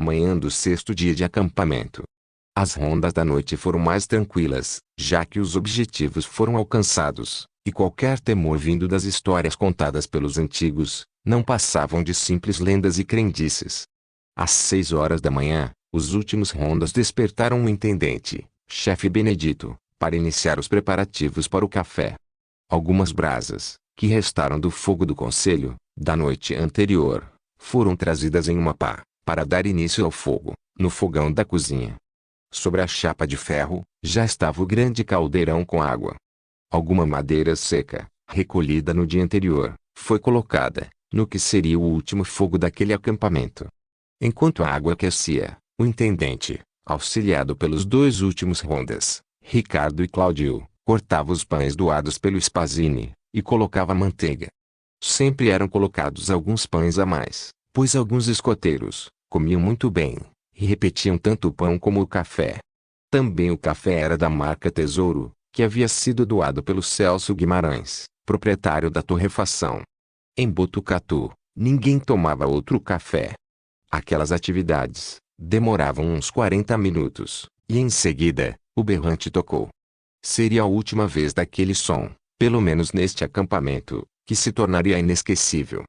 manhã do sexto dia de acampamento. As rondas da noite foram mais tranquilas, já que os objetivos foram alcançados, e qualquer temor vindo das histórias contadas pelos antigos, não passavam de simples lendas e crendices. Às 6 horas da manhã, os últimos rondas despertaram o intendente, chefe Benedito, para iniciar os preparativos para o café. Algumas brasas, que restaram do fogo do conselho, da noite anterior, foram trazidas em uma pá, para dar início ao fogo, no fogão da cozinha. Sobre a chapa de ferro, já estava o grande caldeirão com água. Alguma madeira seca, recolhida no dia anterior, foi colocada, no que seria o último fogo daquele acampamento. Enquanto a água aquecia, o intendente, auxiliado pelos dois últimos rondas, Ricardo e Cláudio, cortava os pães doados pelo Spasini, e colocava manteiga. Sempre eram colocados alguns pães a mais, pois alguns escoteiros comiam muito bem, e repetiam tanto o pão como o café. Também o café era da marca Tesouro, que havia sido doado pelo Celso Guimarães, proprietário da torrefação. Em Botucatu, ninguém tomava outro café. Aquelas atividades demoravam uns 40 minutos, e em seguida, o berrante tocou. Seria a última vez daquele som, pelo menos neste acampamento, que se tornaria inesquecível.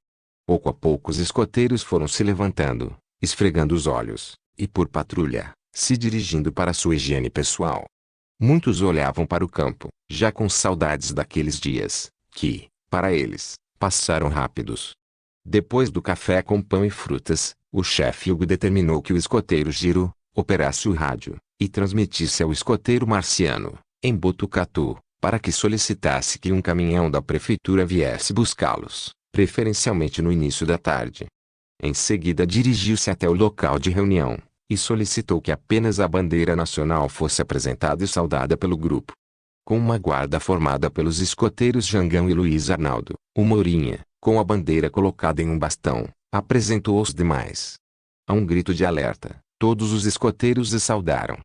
Pouco a pouco os escoteiros foram se levantando, esfregando os olhos, e por patrulha, se dirigindo para sua higiene pessoal. Muitos olhavam para o campo, já com saudades daqueles dias, que, para eles, passaram rápidos. Depois do café com pão e frutas, o chefe Hugo determinou que o escoteiro Giro operasse o rádio, e transmitisse ao escoteiro Marciano, em Botucatu, para que solicitasse que um caminhão da prefeitura viesse buscá-los, preferencialmente no início da tarde. Em seguida dirigiu-se até o local de reunião, e solicitou que apenas a bandeira nacional fosse apresentada e saudada pelo grupo. Com uma guarda formada pelos escoteiros Jangão e Luiz Arnaldo, o Mourinha, com a bandeira colocada em um bastão, apresentou os demais. A um grito de alerta, todos os escoteiros se saudaram.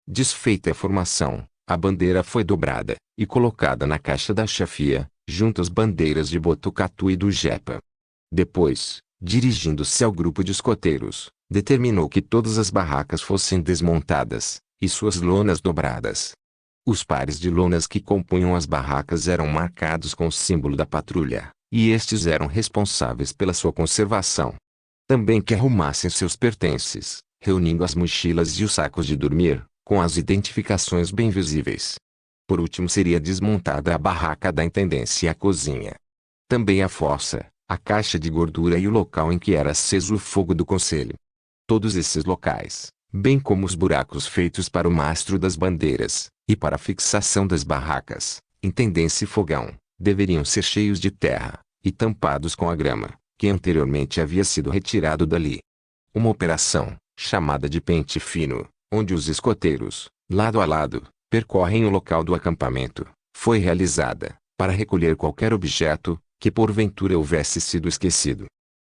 Desfeita a formação, a bandeira foi dobrada, e colocada na caixa da chefia, junto às bandeiras de Botucatu e do Jepa. Depois, dirigindo-se ao grupo de escoteiros, determinou que todas as barracas fossem desmontadas, e suas lonas dobradas. Os pares de lonas que compunham as barracas eram marcados com o símbolo da patrulha, e estes eram responsáveis pela sua conservação. Também que arrumassem seus pertences, reunindo as mochilas e os sacos de dormir, com as identificações bem visíveis. Por último seria desmontada a barraca da intendência e a cozinha. Também a fossa, a caixa de gordura e o local em que era aceso o fogo do conselho. Todos esses locais, bem como os buracos feitos para o mastro das bandeiras, e para a fixação das barracas, intendência e fogão, deveriam ser cheios de terra, e tampados com a grama, que anteriormente havia sido retirado dali. Uma operação, chamada de pente fino, onde os escoteiros, lado a lado, percorrem o local do acampamento, foi realizada, para recolher qualquer objeto, que porventura houvesse sido esquecido.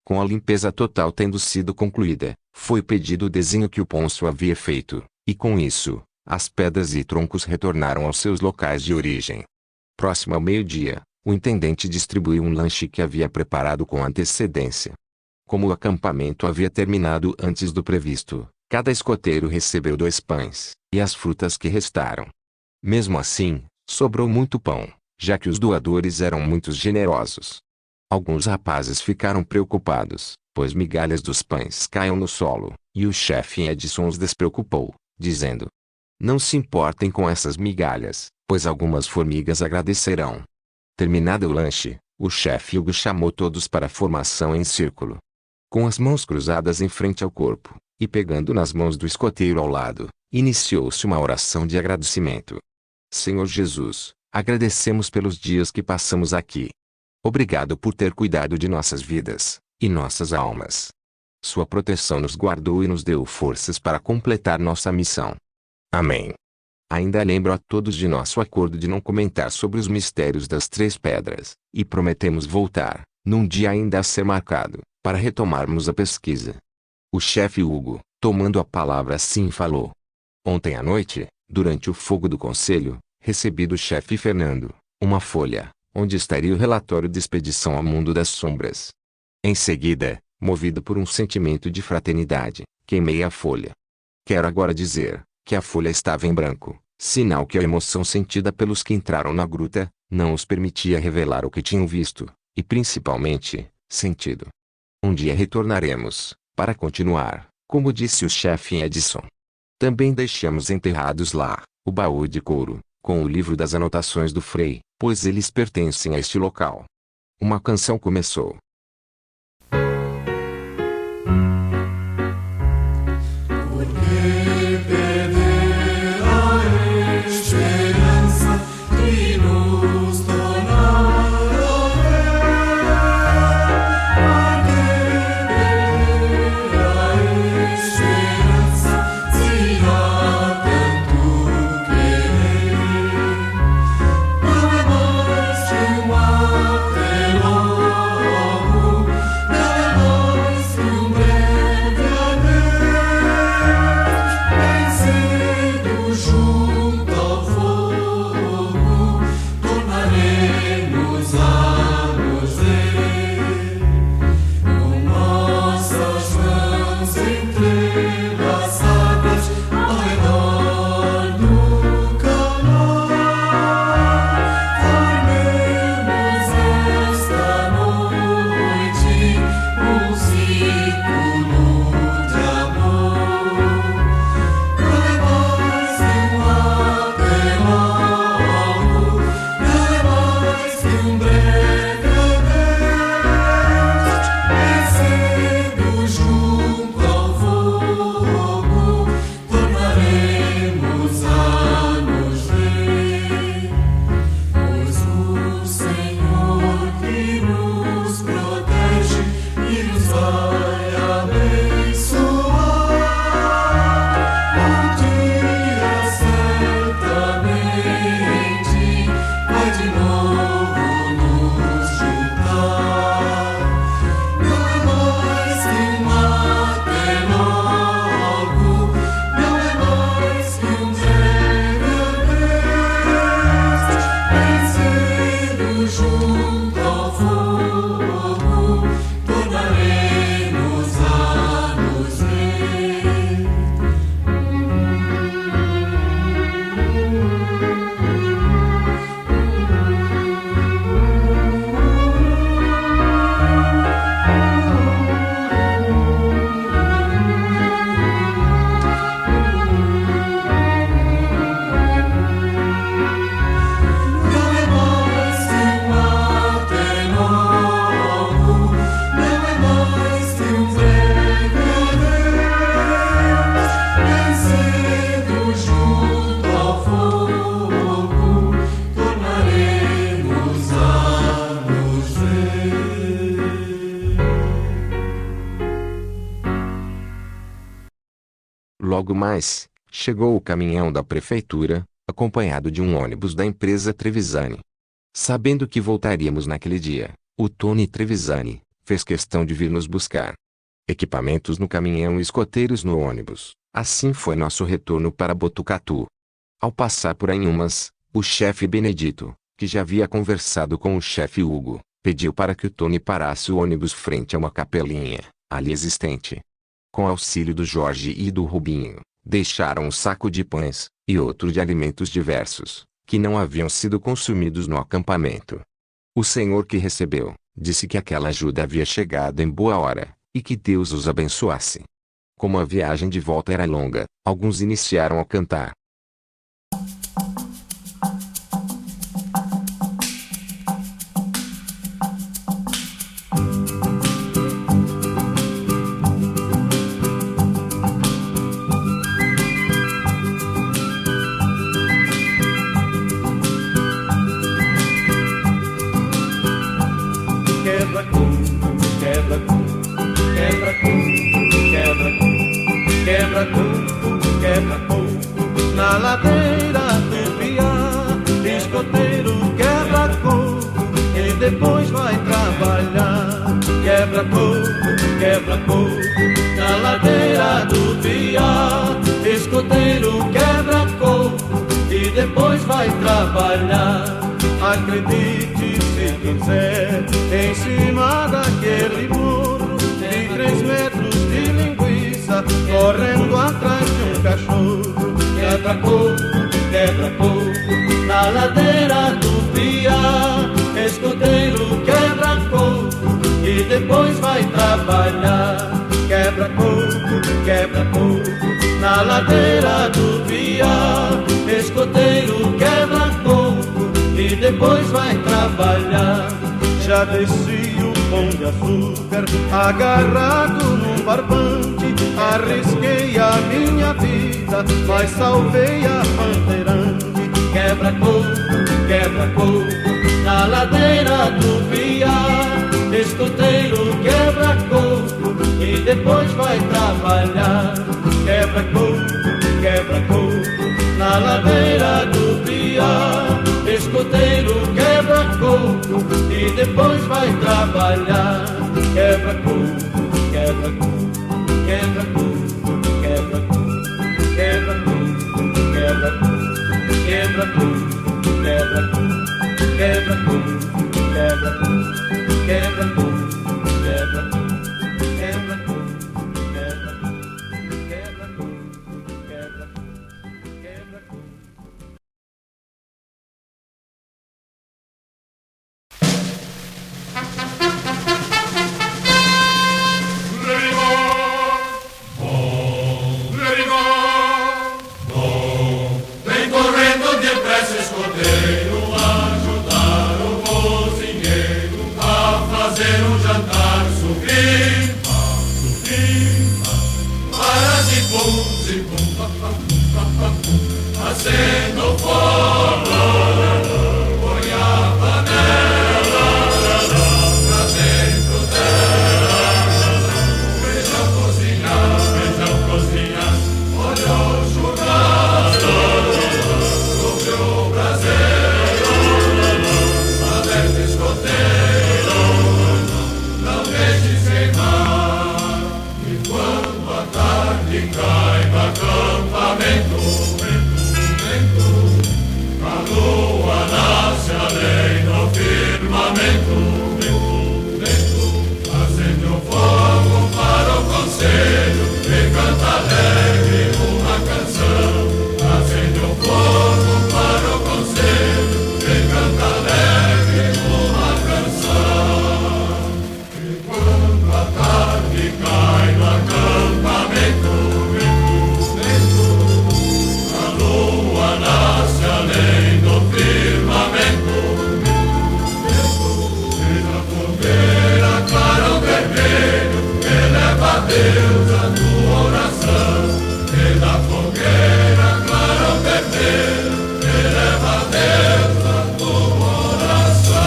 Com a limpeza total tendo sido concluída, foi pedido o desenho que o Pôncio havia feito, e com isso, as pedras e troncos retornaram aos seus locais de origem. Próximo ao meio-dia, o intendente distribuiu um lanche que havia preparado com antecedência. Como o acampamento havia terminado antes do previsto, cada escoteiro recebeu 2 pães, e as frutas que restaram. Mesmo assim, sobrou muito pão, já que os doadores eram muito generosos. Alguns rapazes ficaram preocupados, pois migalhas dos pães caíam no solo, e o chefe Edson os despreocupou, dizendo: "Não se importem com essas migalhas, pois algumas formigas agradecerão." Terminado o lanche, o chefe Hugo chamou todos para a formação em círculo. Com as mãos cruzadas em frente ao corpo, e pegando nas mãos do escoteiro ao lado, iniciou-se uma oração de agradecimento. Senhor Jesus, agradecemos pelos dias que passamos aqui. Obrigado por ter cuidado de nossas vidas, e nossas almas. Sua proteção nos guardou e nos deu forças para completar nossa missão. Amém. Ainda lembro a todos de nosso acordo de não comentar sobre os mistérios das 3 pedras, e prometemos voltar, num dia ainda a ser marcado, para retomarmos a pesquisa. O chefe Hugo, tomando a palavra assim falou. Ontem à noite, durante o fogo do conselho, recebi do chefe Fernando, uma folha, onde estaria o relatório de expedição ao mundo das sombras. Em seguida, movido por um sentimento de fraternidade, queimei a folha. Quero agora dizer que a folha estava em branco, sinal que a emoção sentida pelos que entraram na gruta não os permitia revelar o que tinham visto, e principalmente, sentido. Um dia retornaremos, para continuar, como disse o chefe Edson. Também deixamos enterrados lá o baú de couro, com o livro das anotações do Frei, pois eles pertencem a este local. Uma canção começou. Logo mais, chegou o caminhão da prefeitura, acompanhado de um ônibus da empresa Trevisani. Sabendo que voltaríamos naquele dia, o Tony Trevisani fez questão de vir nos buscar. Equipamentos no caminhão e escoteiros no ônibus. Assim foi nosso retorno para Botucatu. Ao passar por Anhumas, o chefe Benedito, que já havia conversado com o chefe Hugo, pediu para que o Tony parasse o ônibus frente a uma capelinha, ali existente. Com auxílio do Jorge e do Rubinho, deixaram um saco de pães, e outro de alimentos diversos, que não haviam sido consumidos no acampamento. O senhor que recebeu, disse que aquela ajuda havia chegado em boa hora, e que Deus os abençoasse. Como a viagem de volta era longa, alguns iniciaram a cantar. Na ladeira do Piá, escoteiro quebra coco e depois vai trabalhar. Quebra coco, na ladeira do Piá, escoteiro quebra coco e depois vai trabalhar. Acredite se quiser, em cima daquele muro, de quebra-coco, na ladeira do Piá. Escoteiro quebra-coco e depois vai trabalhar. Quebra-coco, na ladeira do Piá. Escoteiro quebra-coco e depois vai trabalhar. Já desci o pão de açúcar agarrado num barbante. Arrisquei a minha vida, mas salvei a bandeirante. Quebra-coco, na ladeira do Piá. Escoteiro quebra-coco e depois vai trabalhar. Quebra-coco, na ladeira do Piá. Escoteiro quebra-coco e depois vai trabalhar. Quebra-coco, quebra-coco, quebra-coco, quebra-coco, quebra-coco, quebra-coco, quebra-coco, quebra-coco, quebra-coco, quebra-coco, quebra-coco, quebra-coco, quebra-coco, quebra-coco, quebra-coco, quebra-coco. Vem correndo depressa, escoteiro, ajudar o cozinheiro a fazer um jantar supimpa, para zipum, zipum, acenda o fogo, põe a panela pra dentro dela, feijão cozinhar, olha o churrasco sobre o braseiro, alerta escoteiro, não deixe queimar. E quando a tarde cai no acampamento, a lua nasce além do firmamento. Acende o fogo para o conselho e canta alegre uma canção. Acende o fogo para o conselho e canta alegre uma canção. E quando a tarde cai no acampamento, a lua nasce além do firmamento. Fez a fogueira clarão vermelho que leva a Deus a tua oração. Fez a fogueira clarão vermelho que leva a Deus a tua oração.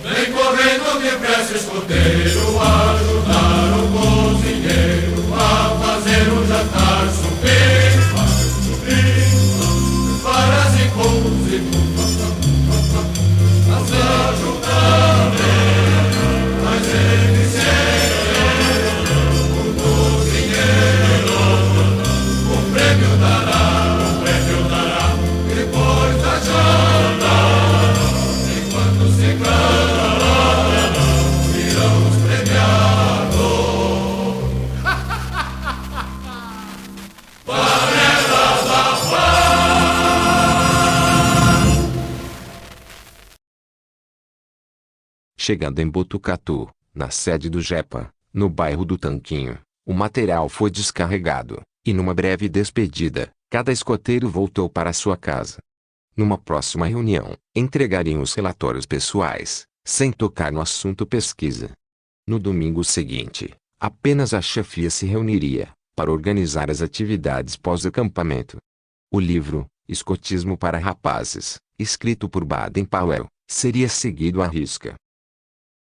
Vem correndo depressa, escoteiro, ajudar o cozinheiro a fazer um jantar supimpa, para zipum, zipum, a se ajudar, mas ele sempre o cozinheiro o prêmio dará, depois da janta, enquanto se canta, virão os premiados. Panelas da Chegando em Botucatu, na sede do JEPA, no bairro do Tanquinho, o material foi descarregado, e numa breve despedida, cada escoteiro voltou para sua casa. Numa próxima reunião, entregariam os relatórios pessoais, sem tocar no assunto pesquisa. No domingo seguinte, apenas a chefia se reuniria, para organizar as atividades pós-acampamento. O livro, Escotismo para Rapazes, escrito por Baden-Powell, seria seguido à risca.